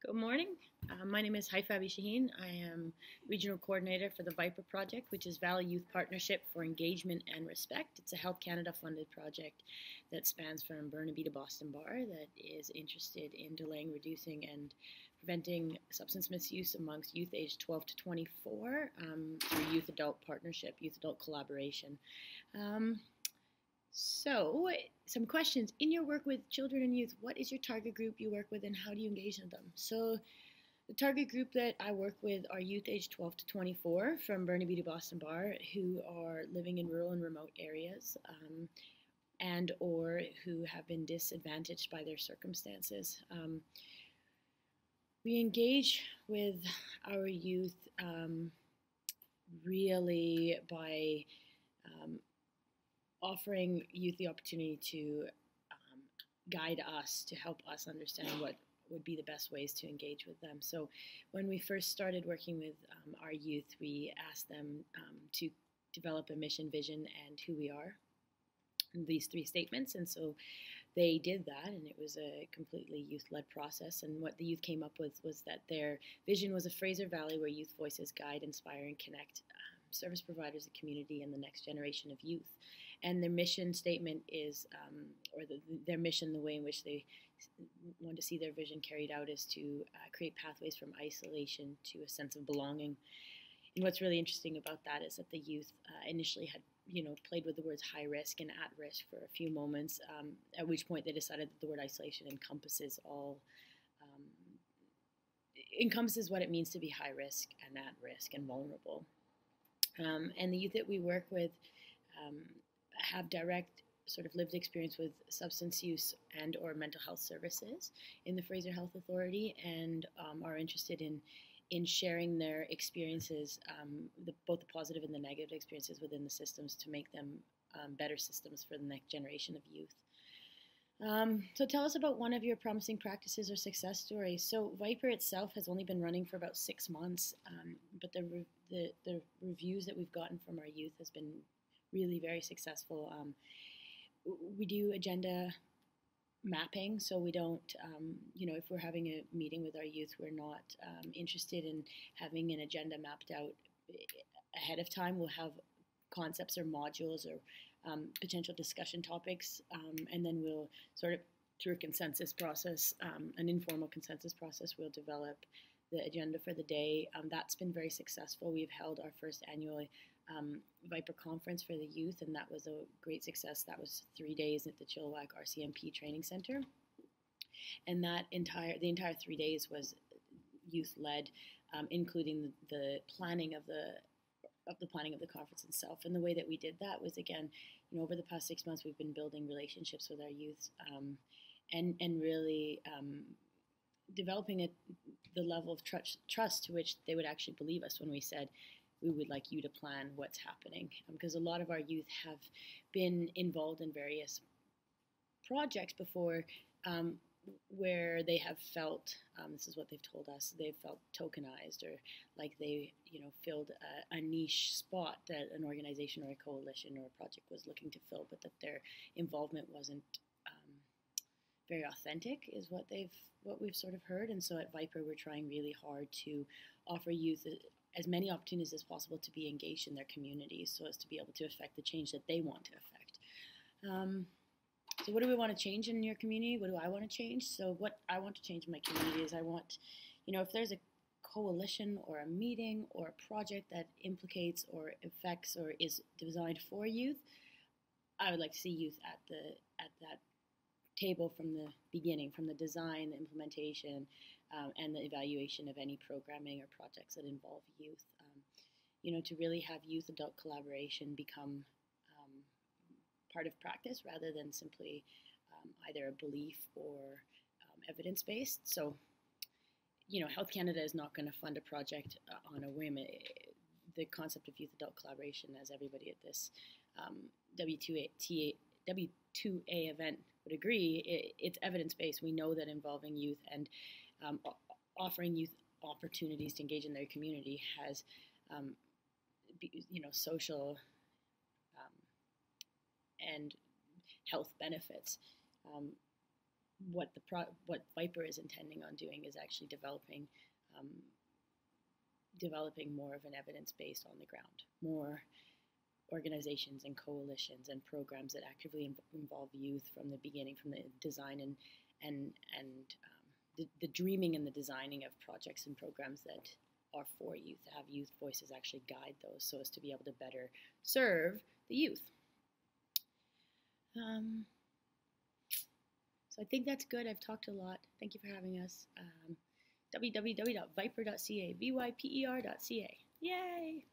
Good morning. My name is Hayfa. I am Regional Coordinator for the VYPER project, which is Valley Youth Partnership for Engagement and Respect. It's a Health Canada funded project that spans from Burnaby to Boston Bar that is interested in delaying, reducing, and preventing substance misuse amongst youth aged 12 to 24 through youth-adult partnership, youth-adult collaboration. So, some questions. In your work with children and youth, what is your target group you work with and how do you engage with them? So, the target group that I work with are youth aged 12 to 24 from Burnaby to Boston Bar who are living in rural and remote areas and or who have been disadvantaged by their circumstances. We engage with our youth really by offering youth the opportunity to guide us, to help us understand what would be the best ways to engage with them. So when we first started working with our youth, we asked them to develop a mission, vision, and who we are, these three statements. And so they did that, and it was a completely youth-led process. And what the youth came up with was that their vision was a Fraser Valley where youth voices guide, inspire, and connect service providers, the community, and the next generation of youth. And their mission statement is, their mission, the way in which they want to see their vision carried out is to create pathways from isolation to a sense of belonging. And what's really interesting about that is that the youth initially had, played with the words high risk and at risk for a few moments, at which point they decided that the word isolation encompasses what it means to be high risk and at risk and vulnerable. And the youth that we work with have direct sort of lived experience with substance use and or mental health services in the Fraser Health Authority and are interested in sharing their experiences, both the positive and the negative experiences within the systems to make them better systems for the next generation of youth. So tell us about one of your promising practices or success stories. So VYPER itself has only been running for about 6 months, but the reviews that we've gotten from our youth has been really very successful. We do agenda mapping, so we don't, if we're having a meeting with our youth, we're not interested in having an agenda mapped out ahead of time. We'll have concepts or modules or potential discussion topics, and then we'll sort of, through a consensus process, an informal consensus process, we'll develop the agenda for the day. That's been very successful. We've held our first annual VYPER conference for the youth, and that was a great success. That was 3 days at the Chilliwack RCMP Training Center, and the entire 3 days was youth-led, including the planning of the planning of the conference itself. And the way that we did that was, again, over the past 6 months, we've been building relationships with our youth and really developing the level of trust to which they would actually believe us when we said, we would like you to plan what's happening. Because a lot of our youth have been involved in various projects before where they have felt, this is what they've told us, they've felt tokenized or like they, filled a niche spot that an organization or a coalition or a project was looking to fill, but that their involvement wasn't very authentic is what we've sort of heard. And so at VYPER, we're trying really hard to offer youth as many opportunities as possible to be engaged in their communities so as to be able to affect the change that they want to affect. So what do we want to change in your community? What do I want to change? So what I want to change in my community is I want, if there's a coalition or a meeting or a project that implicates or affects or is designed for youth, I would like to see youth at that table from the beginning, from the design, the implementation, and the evaluation of any programming or projects that involve youth. To really have youth-adult collaboration become part of practice rather than simply either a belief or evidence-based. So, Health Canada is not going to fund a project on a whim. The concept of youth-adult collaboration, as everybody at this W2A event would agree, it's evidence-based. We know that involving youth and offering youth opportunities to engage in their community has, social and health benefits. what VYPER is intending on doing is actually developing more of an evidence-based on the ground, more organizations and coalitions and programs that actively involve youth from the beginning, from the design and the dreaming and the designing of projects and programs that are for youth, to have youth voices actually guide those so as to be able to better serve the youth. So I think that's good. I've talked a lot. Thank you for having us. www.vyper.ca, VYPER.ca. Yay!